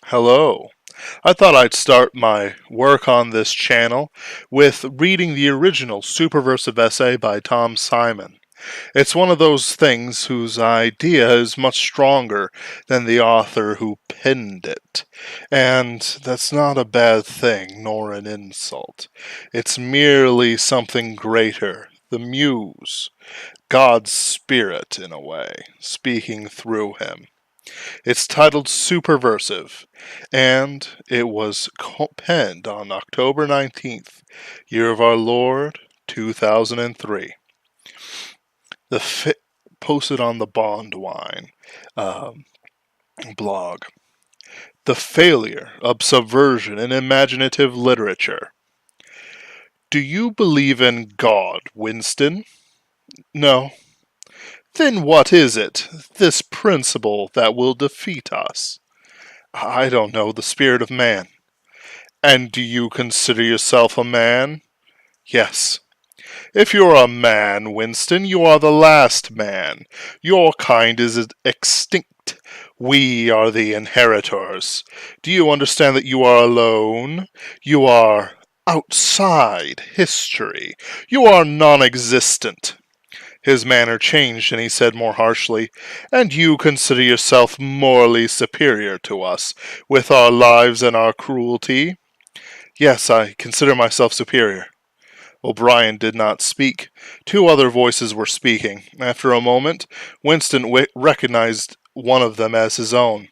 Hello. I thought I'd start my work on this channel with reading the original Superversive essay by Tom Simon. It's one of those things whose idea is much stronger than the author who penned it. And that's not a bad thing, nor an insult. It's merely something greater, the muse, God's spirit, in a way, speaking through him. It's titled Superversive, and it was penned on October 19th, year of our Lord, 2003. Posted on the Bondwine um, blog. The failure of subversion in imaginative literature. Do you believe in God, Winston? No. Then what is it, this principle that will defeat us? I don't know, the spirit of man. And do you consider yourself a man? Yes. If you're a man, Winston, you are the last man. Your kind is extinct. We are the inheritors. Do you understand that you are alone? You are outside history. You are non-existent. His manner changed, and he said more harshly, "And you consider yourself morally superior to us, with our lives and our cruelty?" "Yes, I consider myself superior." O'Brien did not speak. Two other voices were speaking. After a moment, Winston recognized one of them as his own.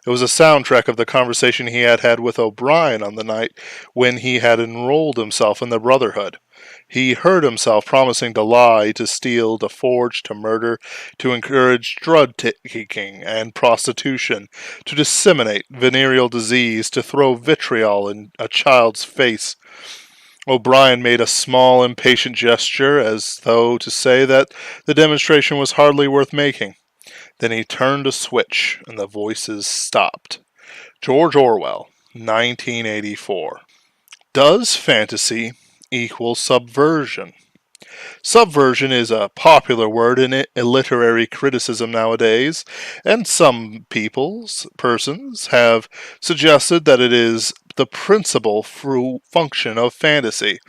It was a soundtrack of the conversation he had had with O'Brien on the night when he had enrolled himself in the Brotherhood. He heard himself promising to lie, to steal, to forge, to murder, to encourage drug-taking and prostitution, to disseminate venereal disease, to throw vitriol in a child's face. O'Brien made a small, impatient gesture, as though to say that the demonstration was hardly worth making. Then he turned a switch, and the voices stopped. George Orwell, 1984. Does fantasy equal subversion? Subversion is a popular word in literary criticism nowadays, and some persons have suggested that it is the principal function of fantasy.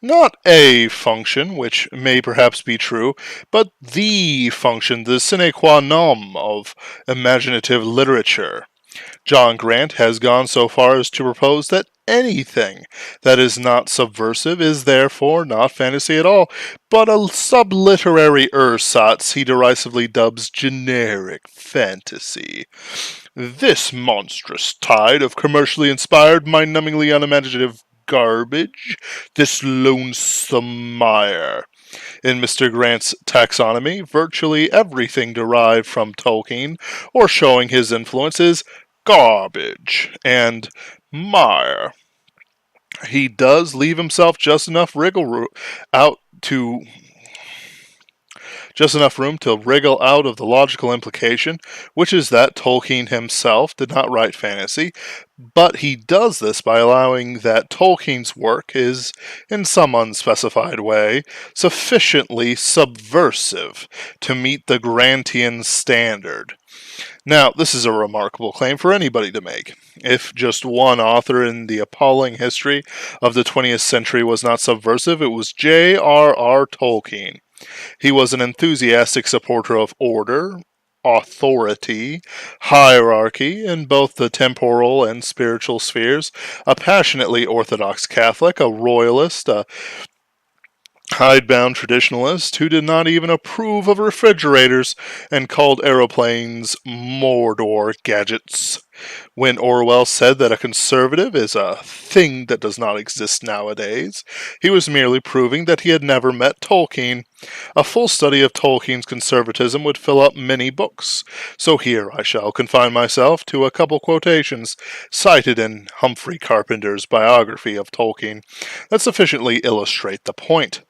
Not a function, which may perhaps be true, but the function, the sine qua non of imaginative literature. John Grant has gone so far as to propose that anything that is not subversive is therefore not fantasy at all, but a subliterary ersatz he derisively dubs generic fantasy. This monstrous tide of commercially inspired, mind-numbingly unimaginative garbage, this lonesome mire. In Mr. Grant's taxonomy, virtually everything derived from Tolkien or showing his influence is garbage and mire. He does leave himself just enough room to wriggle out of the logical implication, which is that Tolkien himself did not write fantasy, but he does this by allowing that Tolkien's work is, in some unspecified way, sufficiently subversive to meet the Grantian standard. Now, this is a remarkable claim for anybody to make. If just one author in the appalling history of the 20th century was not subversive, it was J.R.R. Tolkien. He was an enthusiastic supporter of order, authority, hierarchy in both the temporal and spiritual spheres, a passionately orthodox Catholic, a royalist, a hidebound traditionalist who did not even approve of refrigerators and called aeroplanes Mordor gadgets. When Orwell said that a conservative is a thing that does not exist nowadays, he was merely proving that he had never met Tolkien. A full study of Tolkien's conservatism would fill up many books, so here I shall confine myself to a couple quotations cited in Humphrey Carpenter's biography of Tolkien that sufficiently illustrate the point.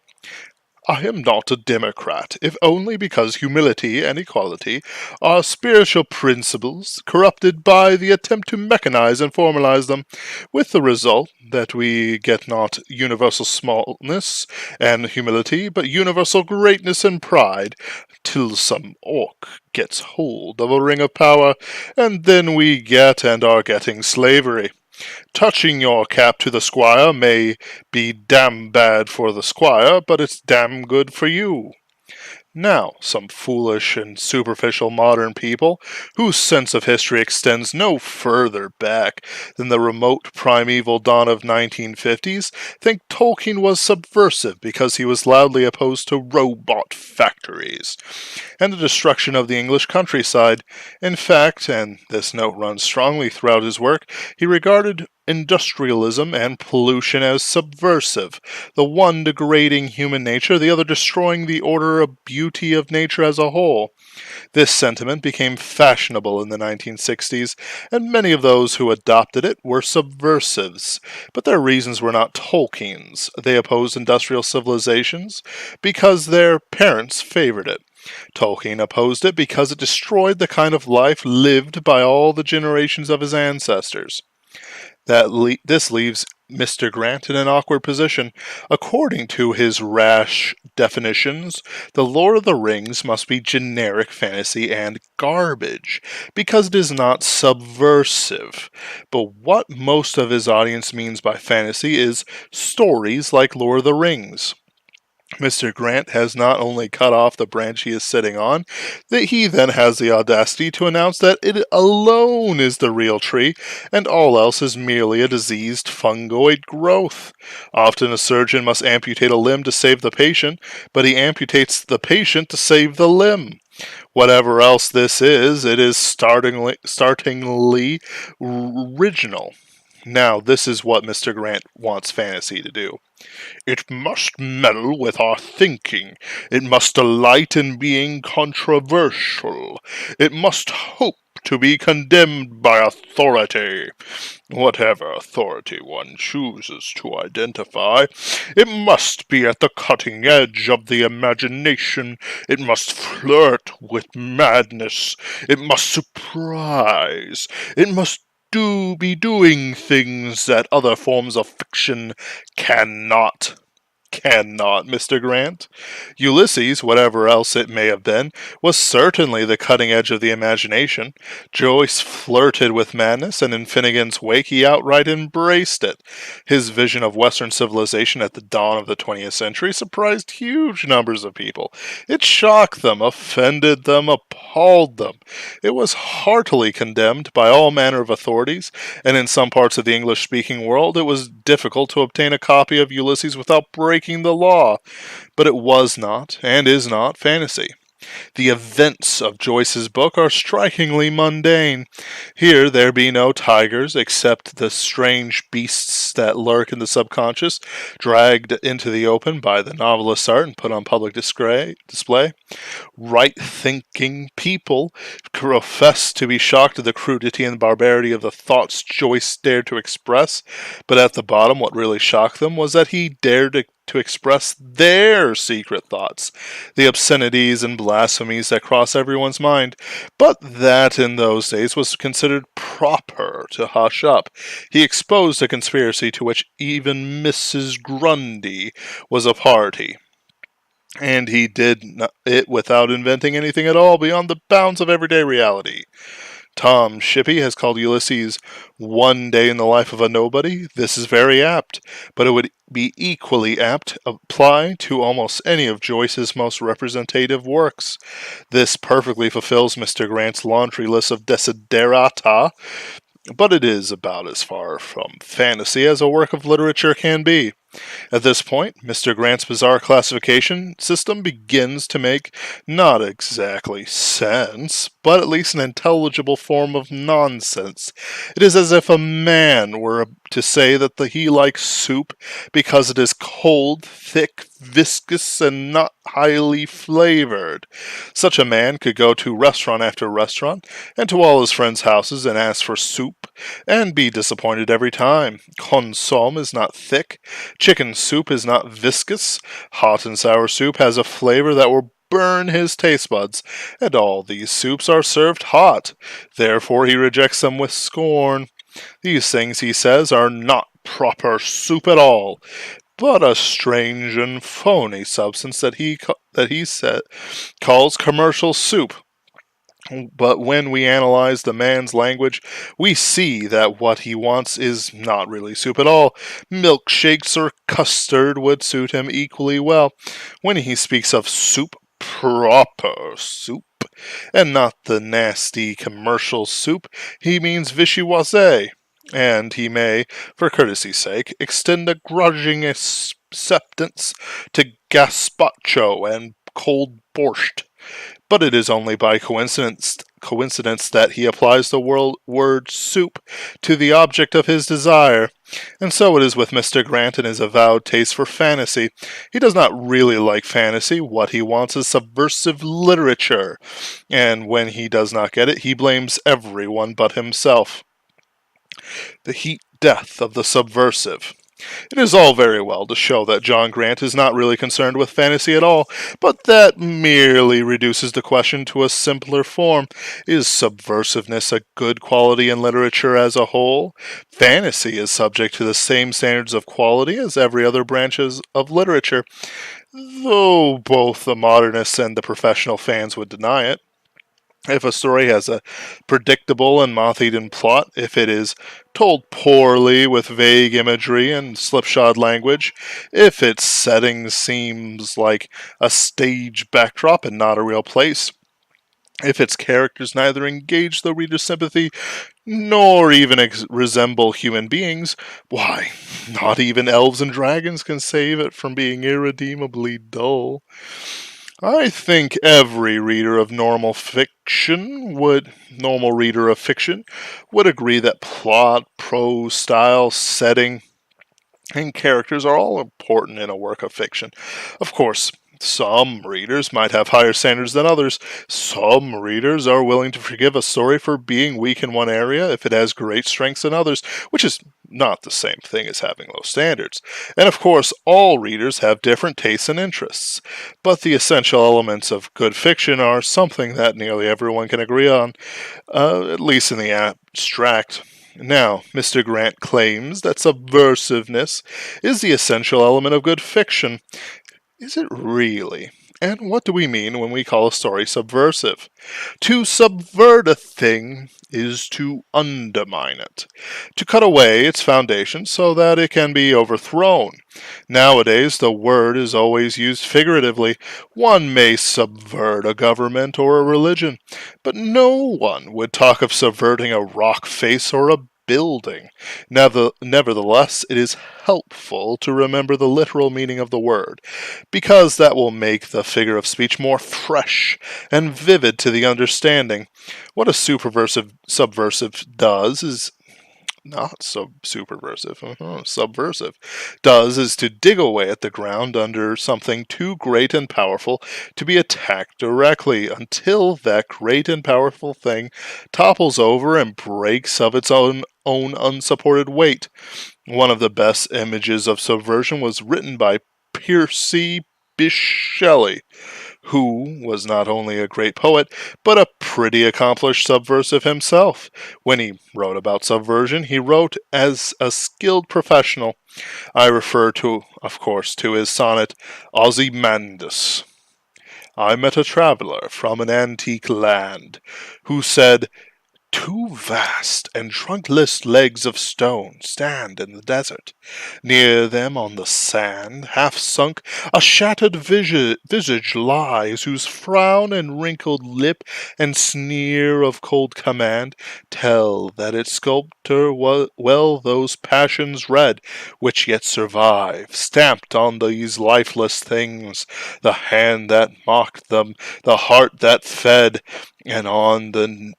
I am not a Democrat, if only because humility and equality are spiritual principles corrupted by the attempt to mechanize and formalize them, with the result that we get not universal smallness and humility, but universal greatness and pride, till some orc gets hold of a ring of power, and then we get and are getting slavery. Touching your cap to the squire may be damn bad for the squire, but it's damn good for you. Now, some foolish and superficial modern people, whose sense of history extends no further back than the remote primeval dawn of 1950s, think Tolkien was subversive because he was loudly opposed to robot factories and the destruction of the English countryside. In fact, and this note runs strongly throughout his work, he regarded industrialism and pollution as subversive, the one degrading human nature, the other destroying the order of beauty of nature as a whole. This sentiment became fashionable in the 1960s, and many of those who adopted it were subversives, but their reasons were not Tolkien's. They opposed industrial civilizations because their parents favored it. Tolkien opposed it because it destroyed the kind of life lived by all the generations of his ancestors. This leaves Mr. Grant in an awkward position. According to his rash definitions, the Lord of the Rings must be generic fantasy and garbage, because it is not subversive. But what most of his audience means by fantasy is stories like Lord of the Rings. Mr. Grant has not only cut off the branch he is sitting on, that he then has the audacity to announce that it alone is the real tree, and all else is merely a diseased fungoid growth. Often a surgeon must amputate a limb to save the patient, but he amputates the patient to save the limb. Whatever else this is, it is startlingly original. Now, this is what Mr. Grant wants fantasy to do. It must meddle with our thinking. It must delight in being controversial. It must hope to be condemned by authority. Whatever authority one chooses to identify, it must be at the cutting edge of the imagination. It must flirt with madness. It must surprise. It must be doing things that other forms of fiction cannot. Cannot, Mr. Grant. Ulysses, whatever else it may have been, was certainly the cutting edge of the imagination. Joyce flirted with madness, and in Finnegan's Wake he outright embraced it. His vision of Western civilization at the dawn of the 20th century surprised huge numbers of people. It shocked them, offended them, appalled them. It was heartily condemned by all manner of authorities, and in some parts of the English-speaking world it was difficult to obtain a copy of Ulysses without breaking the law. But it was not, and is not, fantasy. The events of Joyce's book are strikingly mundane. Here there be no tigers, except the strange beasts that lurk in the subconscious, dragged into the open by the novelist's art and put on public display. Right-thinking people profess to be shocked at the crudity and barbarity of the thoughts Joyce dared to express, but at the bottom what really shocked them was that he dared to express their secret thoughts, the obscenities and blasphemies that cross everyone's mind, but that in those days was considered proper to hush up. He exposed a conspiracy to which even Mrs. Grundy was a party. And he did it without inventing anything at all beyond the bounds of everyday reality. Tom Shippey has called Ulysses One Day in the Life of a Nobody. This is very apt, but it would be equally apt to apply to almost any of Joyce's most representative works. This perfectly fulfills Mr. Grant's laundry list of desiderata, but it is about as far from fantasy as a work of literature can be. At this point, Mr. Grant's bizarre classification system begins to make not exactly sense, but at least an intelligible form of nonsense. It is as if a man were to say that he likes soup because it is cold, thick, viscous, and not highly flavored. Such a man could go to restaurant after restaurant and to all his friends' houses and ask for soup and be disappointed every time. Consomme is not thick, chicken soup is not viscous, hot and sour soup has a flavor that will burn his taste buds, and all these soups are served hot. Therefore he rejects them with scorn. These things, he says, are not proper soup at all, but a strange and phony substance that he calls commercial soup. But when we analyze the man's language, we see that what he wants is not really soup at all. Milkshakes or custard would suit him equally well. When he speaks of soup, proper soup, and not the nasty commercial soup, he means vichyssoise, and he may, for courtesy's sake, extend a grudging acceptance to gazpacho and cold borscht. But it is only by coincidence that he applies the word soup to the object of his desire. And so it is with Mr. Grant and his avowed taste for fantasy. He does not really like fantasy. What he wants is subversive literature. And when he does not get it, he blames everyone but himself. The heat death of the subversive. It is all very well to show that John Grant is not really concerned with fantasy at all, but that merely reduces the question to a simpler form. Is subversiveness a good quality in literature as a whole? Fantasy is subject to the same standards of quality as every other branch of literature, though both the modernists and the professional fans would deny it. If a story has a predictable and moth-eaten plot, if it is told poorly with vague imagery and slipshod language, if its setting seems like a stage backdrop and not a real place, if its characters neither engage the reader's sympathy nor even resemble human beings, why, not even elves and dragons can save it from being irredeemably dull. I think every reader of normal reader of fiction would agree that plot, prose, style, setting, and characters are all important in a work of fiction. Of course, some readers might have higher standards than others. Some readers are willing to forgive a story for being weak in one area if it has great strengths in others, which is not the same thing as having low standards. And of course, all readers have different tastes and interests. But the essential elements of good fiction are something that nearly everyone can agree on, at least in the abstract. Now, Mr. Grant claims that subversiveness is the essential element of good fiction. Is it really? And what do we mean when we call a story subversive? To subvert a thing is to undermine it, to cut away its foundation so that it can be overthrown. Nowadays, the word is always used figuratively. One may subvert a government or a religion, but no one would talk of subverting a rock face or a building. Nevertheless, it is helpful to remember the literal meaning of the word, because that will make the figure of speech more fresh and vivid to the understanding. What a subversive does is not subversive, does is to dig away at the ground under something too great and powerful to be attacked directly until that great and powerful thing topples over and breaks of its own unsupported weight. One of the best images of subversion was written by Percy Shelley, who was not only a great poet, but a pretty accomplished subversive himself. When he wrote about subversion, he wrote as a skilled professional. I refer to, of course, to his sonnet, Ozymandias. I met a traveller from an antique land, who said, "Two vast and trunkless legs of stone stand in the desert. Near them on the sand, half sunk, a shattered visage lies, whose frown and wrinkled lip and sneer of cold command tell that its sculptor well those passions read, which yet survive, stamped on these lifeless things, the hand that mocked them, the heart that fed, and on the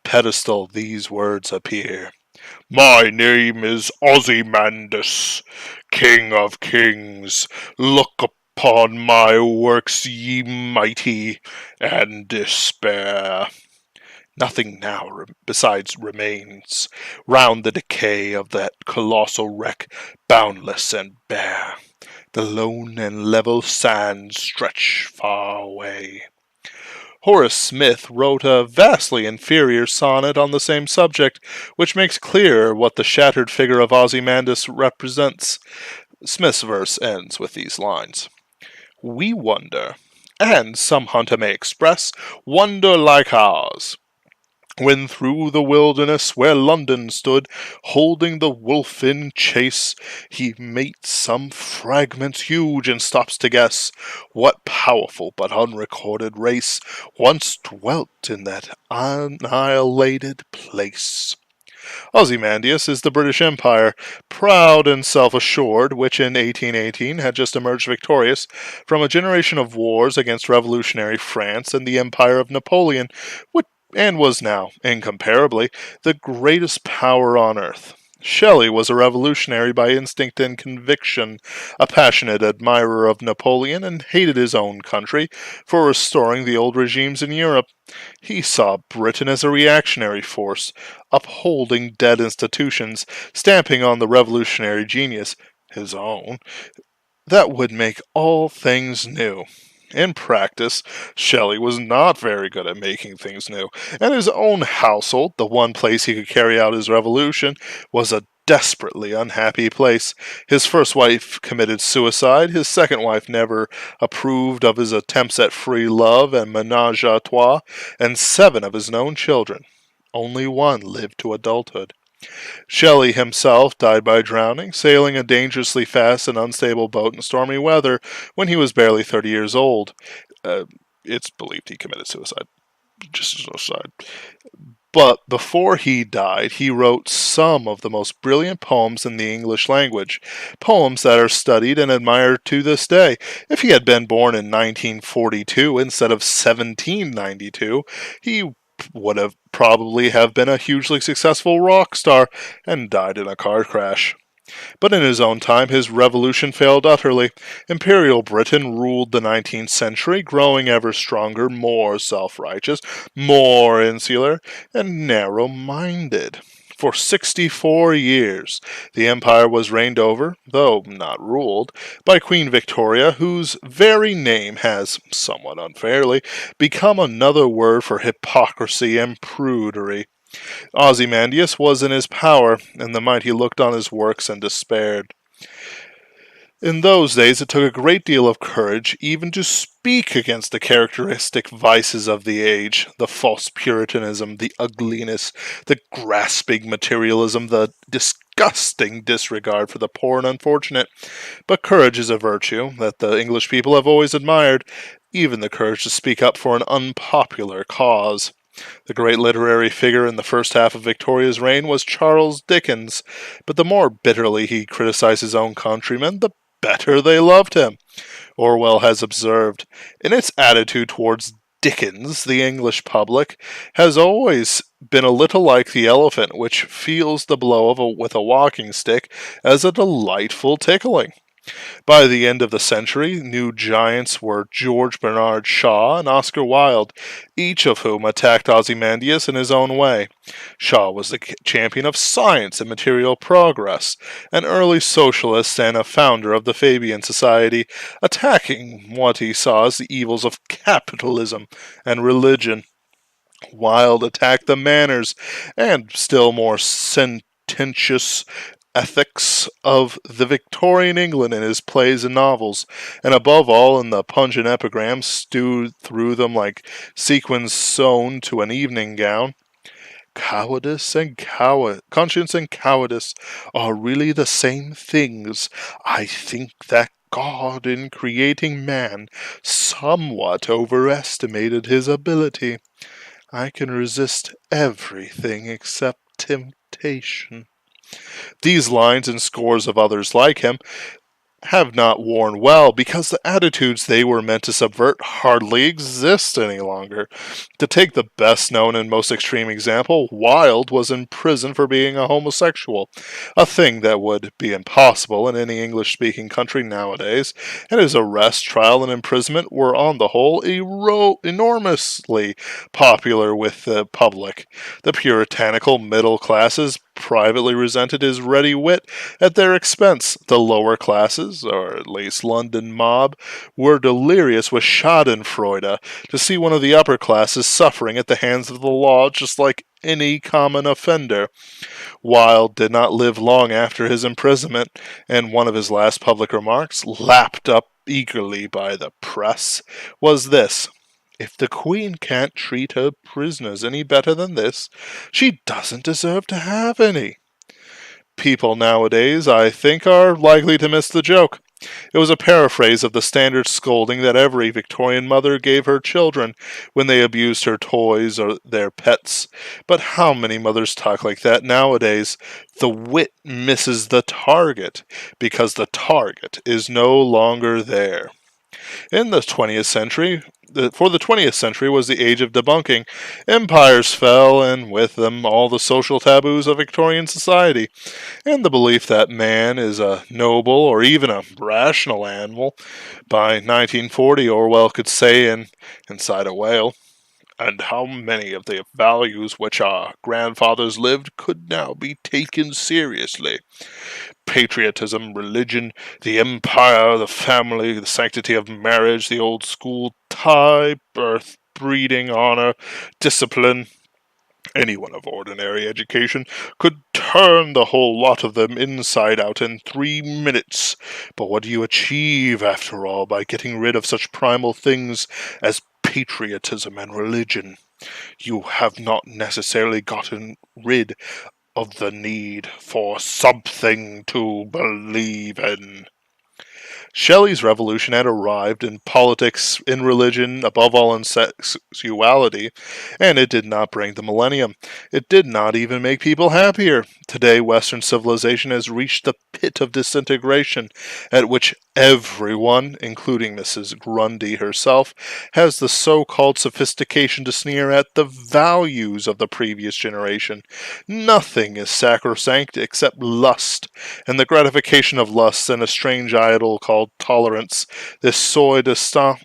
pedestal these words appear. My name is Ozymandias, King of Kings. Look upon my works, ye mighty, and despair. Nothing now besides remains round the decay of that colossal wreck, boundless and bare. The lone and level sands stretch far away. Horace Smith wrote a vastly inferior sonnet on the same subject, which makes clear what the shattered figure of Ozymandias represents. Smith's verse ends with these lines: We wonder, and some hunter may express wonder like ours, when through the wilderness where London stood, holding the wolf in chase, he mates some fragments huge and stops to guess what powerful but unrecorded race once dwelt in that annihilated place. Ozymandias is the British Empire, proud and self-assured, which in 1818 had just emerged victorious from a generation of wars against revolutionary France and the Empire of Napoleon, and was now, incomparably, the greatest power on earth. Shelley was a revolutionary by instinct and conviction, a passionate admirer of Napoleon, and hated his own country for restoring the old regimes in Europe. He saw Britain as a reactionary force, upholding dead institutions, stamping on the revolutionary genius, his own, that would make all things new. In practice, Shelley was not very good at making things new, and his own household, the one place he could carry out his revolution, was a desperately unhappy place. His first wife committed suicide, his second wife never approved of his attempts at free love and menage a trois, and 7 of his known children. Only one lived to adulthood. Shelley himself died by drowning, sailing a dangerously fast and unstable boat in stormy weather when he was barely 30 years old. Uh, it's believed he committed suicide. Just suicide. But before he died, he wrote some of the most brilliant poems in the English language, poems that are studied and admired to this day. If he had been born in 1942 instead of 1792, he would have probably have been a hugely successful rock star and died in a car crash. But in his own time, his revolution failed utterly. Imperial Britain ruled the 19th century, growing ever stronger, more self-righteous, more insular, and narrow-minded. For 64 years, the empire was reigned over, though not ruled, by Queen Victoria, whose very name has, somewhat unfairly, become another word for hypocrisy and prudery. Ozymandias was in his power, and the mighty looked on his works and despaired. In those days it took a great deal of courage even to speak against the characteristic vices of the age, the false puritanism, the ugliness, the grasping materialism, the disgusting disregard for the poor and unfortunate. But courage is a virtue that the English people have always admired, even the courage to speak up for an unpopular cause. The great literary figure in the first half of Victoria's reign was Charles Dickens, but the more bitterly he criticized his own countrymen, the better they loved him. Orwell has observed, in its attitude towards Dickens, the English public has always been a little like the elephant, which feels the blow with a walking stick as a delightful tickling. By the end of the century, new giants were George Bernard Shaw and Oscar Wilde, each of whom attacked Ozymandias in his own way. Shaw was the champion of science and material progress, an early socialist and a founder of the Fabian Society, attacking what he saw as the evils of capitalism and religion. Wilde attacked the manners and still more sententious ethics of the Victorian England in his plays and novels, and above all in the pungent epigrams stewed through them like sequins sewn to an evening gown. Conscience and cowardice are really the same things. I think that God, in creating man, somewhat overestimated his ability. I can resist everything except temptation. These lines and scores of others like him have not worn well because the attitudes they were meant to subvert hardly exist any longer. To take the best known and most extreme example, Wilde was in prison for being a homosexual, a thing that would be impossible in any English speaking country nowadays, and his arrest, trial, and imprisonment were on the whole enormously popular with the public. The puritanical middle classes privately resented his ready wit at their expense. The lower classes, or at least London mob, were delirious with schadenfreude to see one of the upper classes suffering at the hands of the law just like any common offender. Wilde did not live long after his imprisonment, and one of his last public remarks, lapped up eagerly by the press, was this: "If the Queen can't treat her prisoners any better than this, she doesn't deserve to have any." People nowadays, I think, are likely to miss the joke. It was a paraphrase of the standard scolding that every Victorian mother gave her children when they abused her toys or their pets. But how many mothers talk like that nowadays? The wit misses the target because the target is no longer there. In the 20th century, for the 20th century was the age of debunking. Empires fell, and with them all the social taboos of Victorian society, and the belief that man is a noble or even a rational animal. By 1940, Orwell could say in Inside a Whale, "And how many of the values which our grandfathers lived could now be taken seriously? Patriotism, religion, the empire, the family, the sanctity of marriage, the old school tie, birth, breeding, honor, discipline. Anyone of ordinary education could turn the whole lot of them inside out in 3 minutes. But what do you achieve, after all, by getting rid of such primal things as patriotism and religion? You have not necessarily gotten rid of the need for something to believe in." Shelley's revolution had arrived in politics, in religion, above all in sexuality, and it did not bring the millennium. It did not even make people happier. Today, Western civilization has reached the pit of disintegration, at which everyone, including Mrs. Grundy herself, has the so-called sophistication to sneer at the values of the previous generation. Nothing is sacrosanct except lust, and the gratification of lust, and a strange idol called tolerance. This soi distant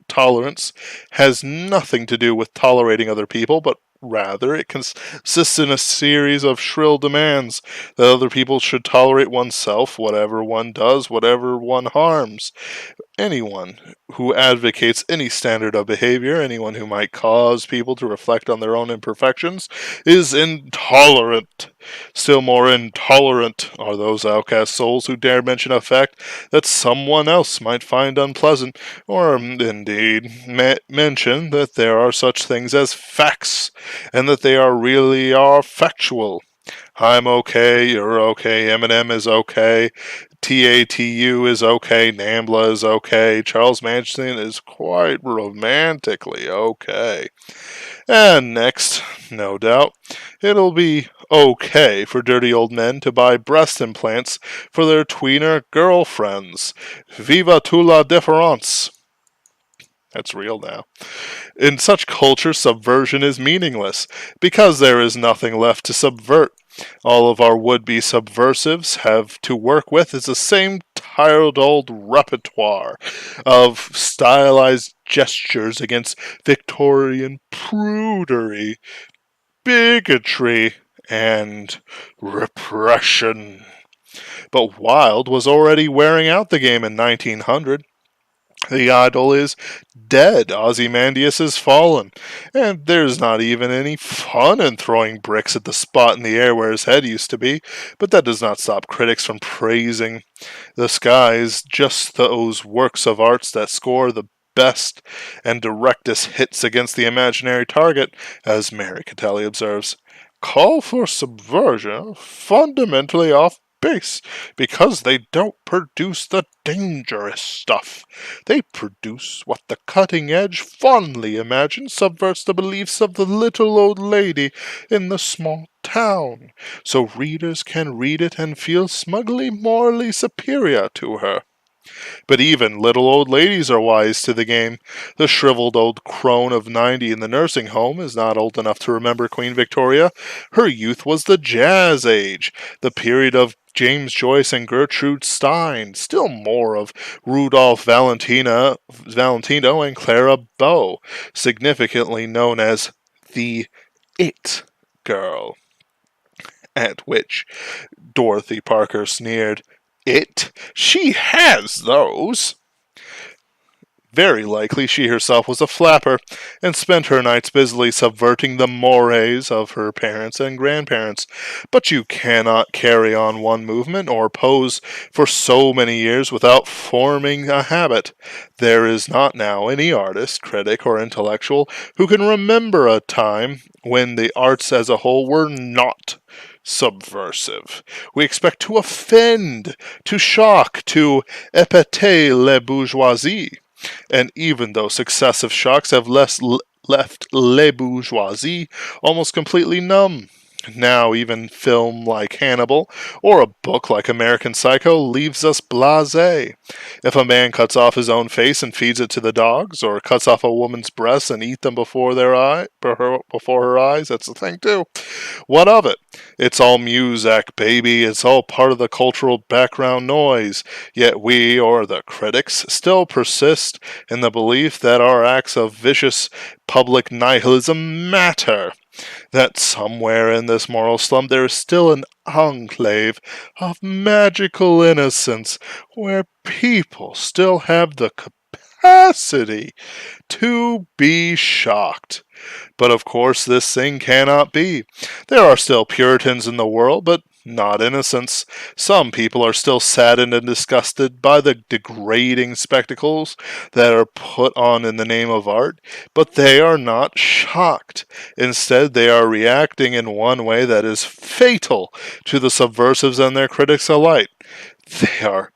tolerance has nothing to do with tolerating other people, but rather it consists in a series of shrill demands that other people should tolerate oneself, whatever one does, whatever one harms. Anyone who advocates any standard of behavior, anyone who might cause people to reflect on their own imperfections, is intolerant. Still more intolerant are those outcast souls who dare mention a fact that someone else might find unpleasant, or indeed mention that there are such things as facts, and that they really are factual. I'm okay, you're okay, Eminem is okay, TATU is okay, NAMBLA is okay, Charles Manson is quite romantically okay. And next, no doubt, it'll be okay for dirty old men to buy breast implants for their tweener girlfriends. Viva toute la différence. That's real now. In such culture, subversion is meaningless, because there is nothing left to subvert. All of our would-be subversives have to work with is the same tired old repertoire of stylized gestures against Victorian prudery, bigotry, and repression. But Wilde was already wearing out the game in 1900. The idol is dead, Ozymandias is fallen, and there's not even any fun in throwing bricks at the spot in the air where his head used to be, but that does not stop critics from praising the skies, just those works of arts that score the best and directest hits against the imaginary target, as Mary Catelli observes. Call for subversion fundamentally off base because they don't produce the dangerous stuff. They produce what the cutting edge fondly imagines subverts the beliefs of the little old lady in the small town, so readers can read it and feel smugly morally superior to her. But even little old ladies are wise to the game. The shriveled old crone of 90 in the nursing home is not old enough to remember Queen Victoria. Her youth was the Jazz Age, the period of James Joyce and Gertrude Stein, still more of Rudolph Valentino and Clara Bow, significantly known as the It Girl. At which Dorothy Parker sneered, "It? She has those!" Very likely she herself was a flapper, and spent her nights busily subverting the mores of her parents and grandparents. But you cannot carry on one movement or pose for so many years without forming a habit. There is not now any artist, critic, or intellectual who can remember a time when the arts as a whole were not subversive. We expect to offend, to shock, to épater les bourgeoisie. And even though successive shocks have left les bourgeoisie almost completely numb, now even film like Hannibal or a book like American Psycho leaves us blasé. If a man cuts off his own face and feeds it to the dogs, or cuts off a woman's breasts and eats them before her eyes, that's the thing too. What of it? It's all music, baby. It's all part of the cultural background noise. Yet we, or the critics, still persist in the belief that our acts of vicious public nihilism matter. That somewhere in this moral slum there is still an enclave of magical innocence where people still have the capacity to be shocked. But of course this thing cannot be. There are still Puritans in the world, but not innocents. Some people are still saddened and disgusted by the degrading spectacles that are put on in the name of art, but they are not shocked. Instead, they are reacting in one way that is fatal to the subversives and their critics alike. They are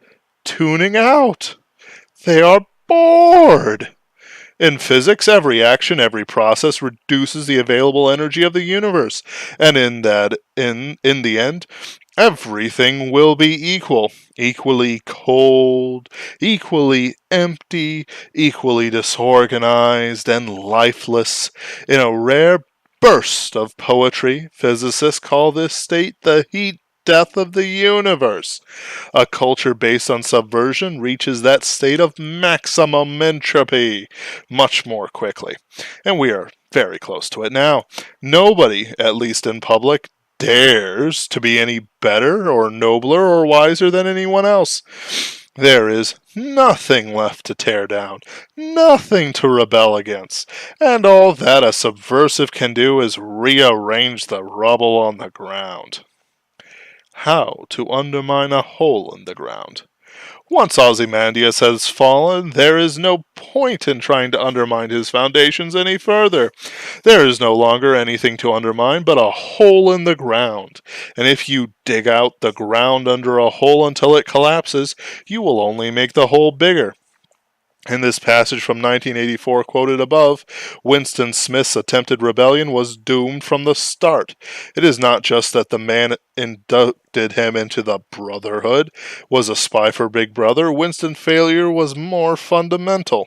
tuning out. They are bored. In physics, every action, every process reduces the available energy of the universe, and in the end, everything will be equal, equally cold, equally empty, equally disorganized and lifeless. In a rare burst of poetry, physicists call this state the heat death of the universe. A culture based on subversion reaches that state of maximum entropy much more quickly. And we are very close to it now. Nobody, at least in public, dares to be any better or nobler or wiser than anyone else. There is nothing left to tear down, nothing to rebel against, and all that a subversive can do is rearrange the rubble on the ground. How to undermine a hole in the ground. Once Ozymandias has fallen, there is no point in trying to undermine his foundations any further. There is no longer anything to undermine but a hole in the ground, and if you dig out the ground under a hole until it collapses, you will only make the hole bigger. In this passage from 1984 quoted above, Winston Smith's attempted rebellion was doomed from the start. It is not just that the man inducted him into the Brotherhood was a spy for Big Brother. Winston's failure was more fundamental.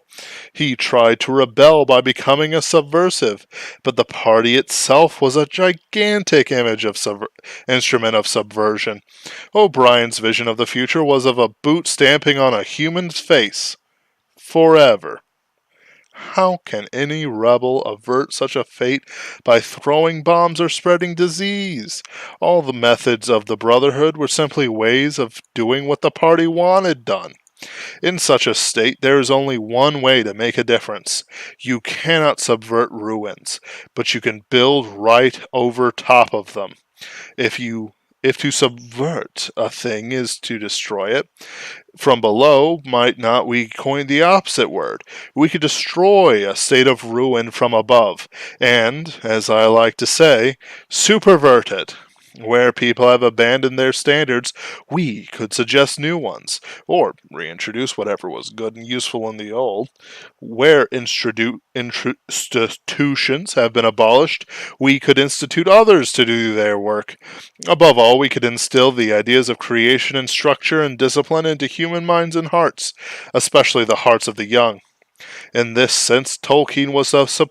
He tried to rebel by becoming a subversive, but the party itself was a gigantic instrument of subversion. O'Brien's vision of the future was of a boot stamping on a human's face. Forever. How can any rebel avert such a fate by throwing bombs or spreading disease? All the methods of the Brotherhood were simply ways of doing what the party wanted done. In such a state, there is only one way to make a difference. You cannot subvert ruins, but you can build right over top of them. If to subvert a thing is to destroy it, from below, might not we coin the opposite word? We could destroy a state of ruin from above, and, as I like to say, supervert it. Where people have abandoned their standards, we could suggest new ones, or reintroduce whatever was good and useful in the old. Where institutions have been abolished, we could institute others to do their work. Above all, we could instill the ideas of creation and structure and discipline into human minds and hearts, especially the hearts of the young. In this sense, Tolkien was a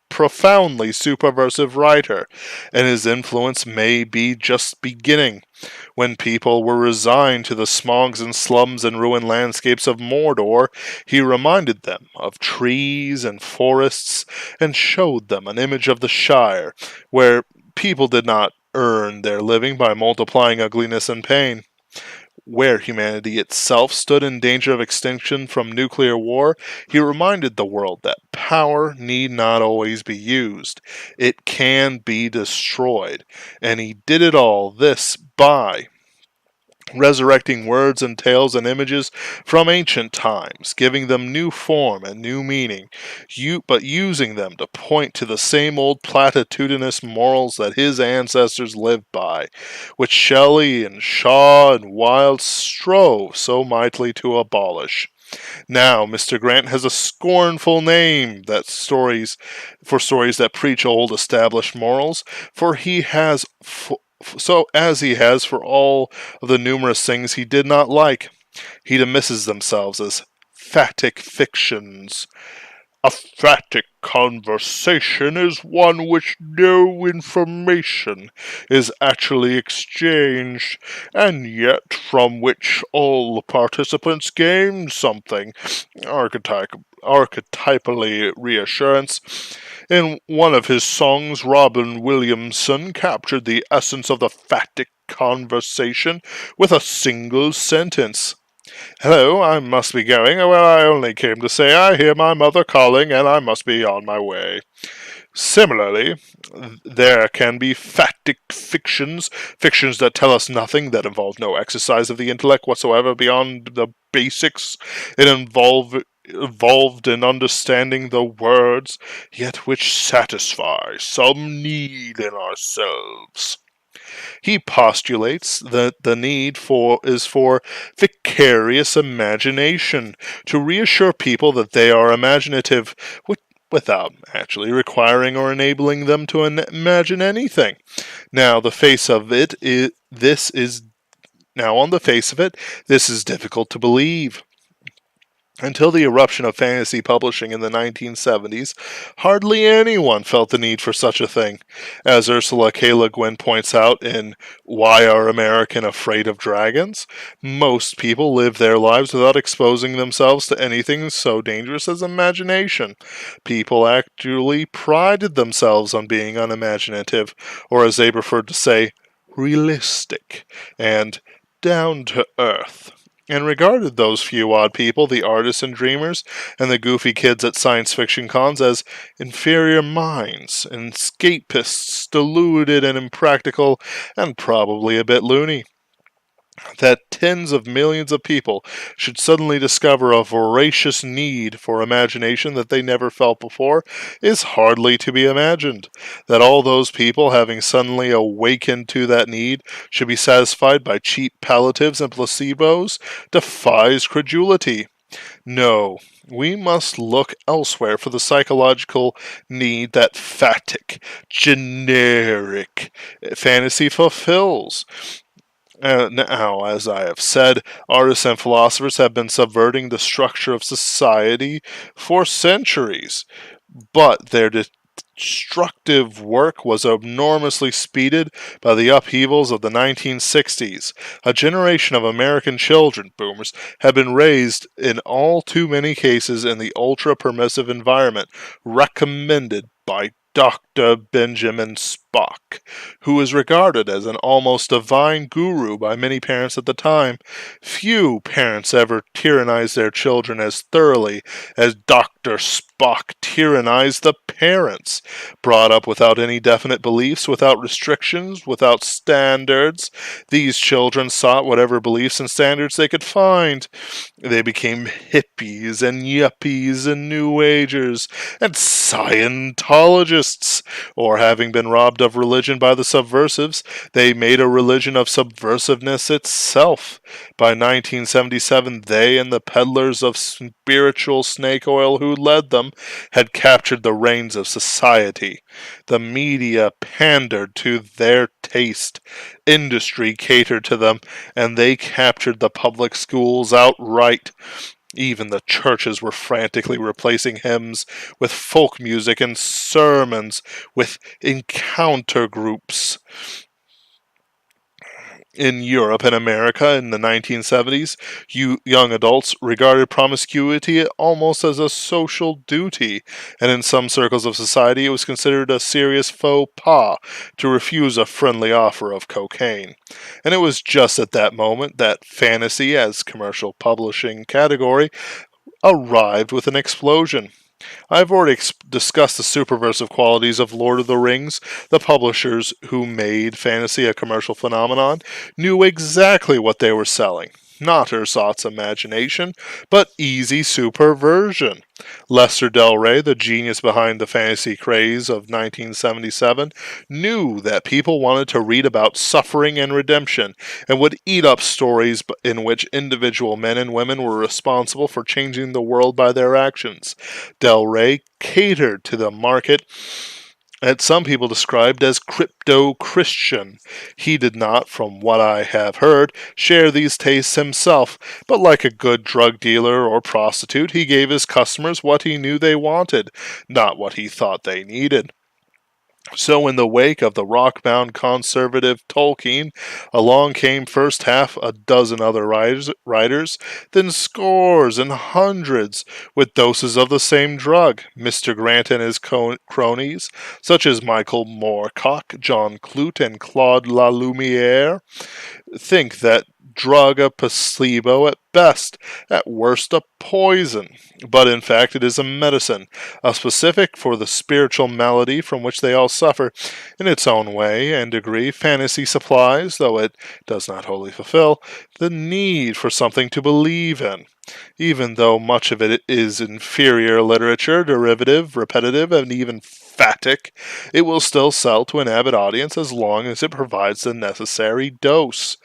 profoundly superversive writer, and his influence may be just beginning. When people were resigned to the smogs and slums and ruined landscapes of Mordor, he reminded them of trees and forests and showed them an image of the Shire, where people did not earn their living by multiplying ugliness and pain. Where humanity itself stood in danger of extinction from nuclear war, he reminded the world that power need not always be used. It can be destroyed. And he did it all this by resurrecting words and tales and images from ancient times, giving them new form and new meaning, but using them to point to the same old platitudinous morals that his ancestors lived by, which Shelley and Shaw and Wilde strove so mightily to abolish. Now, Mr. Grant has a scornful name for stories that preach old established morals, for he has so as he has for all of the numerous things he did not like. He dismisses themselves as phatic fictions. A phatic conversation is one which no information is actually exchanged, and yet from which all the participants gain something, archetypally reassurance. In one of his songs, Robin Williamson captured the essence of the phatic conversation with a single sentence. Hello, I must be going. Well, I only came to say I hear my mother calling, and I must be on my way. Similarly, there can be phatic fictions that tell us nothing, that involve no exercise of the intellect whatsoever beyond the basics. It involved in understanding the words, yet which satisfy some need in ourselves. He postulates that the need is for vicarious imagination, to reassure people that they are imaginative without actually requiring or enabling them to imagine anything. Now, the face of it is this is now on the face of it, this is difficult to believe. Until the eruption of fantasy publishing in the 1970s, hardly anyone felt the need for such a thing. As Ursula K. Le Guin points out in Why Are Americans Afraid of Dragons? Most people live their lives without exposing themselves to anything so dangerous as imagination. People actually prided themselves on being unimaginative, or as they preferred to say, realistic, and down to earth, and regarded those few odd people, the artists and dreamers, and the goofy kids at science fiction cons, as inferior minds, escapists, deluded and impractical, and probably a bit loony. That tens of millions of people should suddenly discover a voracious need for imagination that they never felt before is hardly to be imagined. That all those people, having suddenly awakened to that need, should be satisfied by cheap palliatives and placebos defies credulity. No, we must look elsewhere for the psychological need that phatic, generic fantasy fulfills. Now, as I have said, artists and philosophers have been subverting the structure of society for centuries, but their destructive work was enormously speeded by the upheavals of the 1960s. A generation of American children, boomers, had been raised in all too many cases in the ultra-permissive environment recommended by Dr. Benjamin Spock, who was regarded as an almost divine guru by many parents at the time. Few parents ever tyrannized their children as thoroughly as Dr. Spock tyrannized the parents. Brought up without any definite beliefs, without restrictions, without standards, these children sought whatever beliefs and standards they could find. They became hippies and yuppies and New Agers and Scientologists fascists, or having been robbed of religion by the subversives, they made a religion of subversiveness itself. By 1977, they and the peddlers of spiritual snake oil who led them had captured the reins of society. The media pandered to their taste, industry catered to them, and they captured the public schools outright. Even the churches were frantically replacing hymns with folk music and sermons with encounter groups. In Europe and America in the 1970s, young adults regarded promiscuity almost as a social duty, and in some circles of society it was considered a serious faux pas to refuse a friendly offer of cocaine. And it was just at that moment that fantasy, as commercial publishing category, arrived with an explosion. I've already discussed the superversive qualities of Lord of the Rings. The publishers who made fantasy a commercial phenomenon knew exactly what they were selling. Not Ersatz imagination, but easy superversion. Lester Del Rey, the genius behind the fantasy craze of 1977, knew that people wanted to read about suffering and redemption, and would eat up stories in which individual men and women were responsible for changing the world by their actions. Del Rey catered to the market that some people described as crypto-Christian. He did not, from what I have heard, share these tastes himself, but like a good drug dealer or prostitute, he gave his customers what he knew they wanted, not what he thought they needed. So in the wake of the rock-bound conservative Tolkien, along came first half a dozen other writers, then scores and hundreds with doses of the same drug. Mr. Grant and his cronies, such as Michael Moorcock, John Clute, and Claude Lalumiere, think that drug a placebo at best, at worst a poison. But in fact it is a medicine, a specific for the spiritual malady from which they all suffer. In its own way and degree, fantasy supplies, though it does not wholly fulfill, the need for something to believe in. Even though much of it is inferior literature, derivative, repetitive, and even phatic, it will still sell to an avid audience as long as it provides the necessary dose.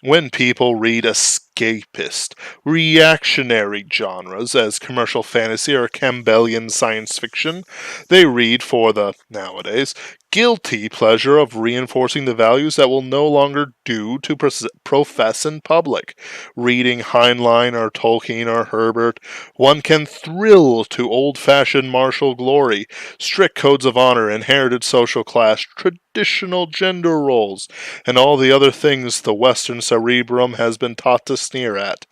When people read escapist, reactionary genres as commercial fantasy or Campbellian science fiction, they read for the, nowadays, guilty pleasure of reinforcing the values that will no longer do to profess in public. Reading Heinlein or Tolkien or Herbert, one can thrill to old-fashioned martial glory, strict codes of honor, inherited social class, traditional gender roles, and all the other things the Western cerebrum has been taught to sneer at.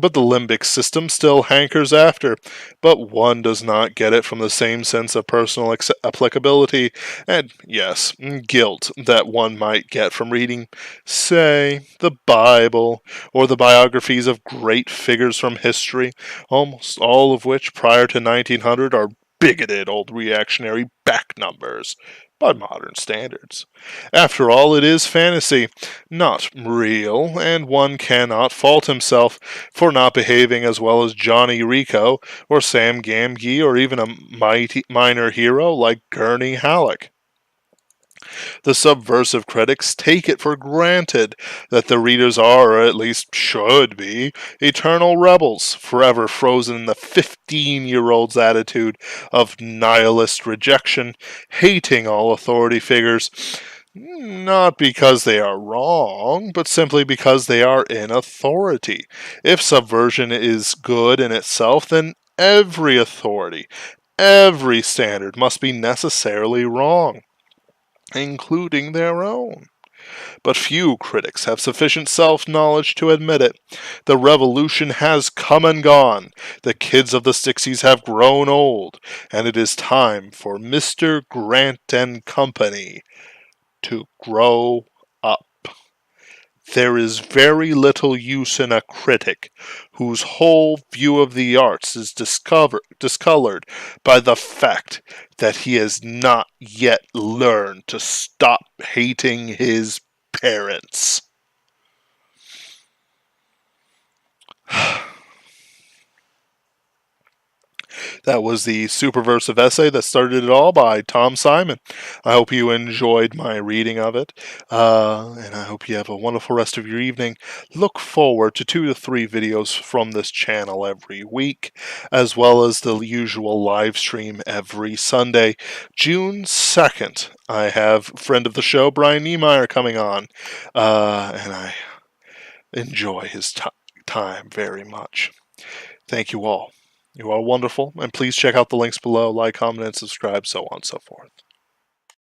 But the limbic system still hankers after, but one does not get it from the same sense of personal applicability and, yes, guilt that one might get from reading, say, the Bible, or the biographies of great figures from history, almost all of which prior to 1900 are bigoted old reactionary back numbers by modern standards. After all, it is fantasy, not real, and one cannot fault himself for not behaving as well as Johnny Rico or Sam Gamgee or even a mighty minor hero like Gurney Halleck. The subversive critics take it for granted that the readers are, or at least should be, eternal rebels, forever frozen in the 15-year-old's attitude of nihilist rejection, hating all authority figures, not because they are wrong, but simply because they are in authority. If subversion is good in itself, then every authority, every standard must be necessarily wrong, including their own. But few critics have sufficient self-knowledge to admit it. The revolution has come and gone. The kids of the 60s have grown old, and it is time for Mr. Grant and Company to grow up. There is very little use in a critic whose whole view of the arts is discolored by the fact that he has not yet learned to stop hating his parents. That was the Superversive essay that started it all by Tom Simon. I hope you enjoyed my reading of it, and I hope you have a wonderful rest of your evening. Look forward to 2 to 3 videos from this channel every week, as well as the usual live stream every Sunday. June 2nd, I have friend of the show, Brian Niemeyer, coming on, and I enjoy his time very much. Thank you all. You are wonderful, and please check out the links below, like, comment, and subscribe, so on and so forth.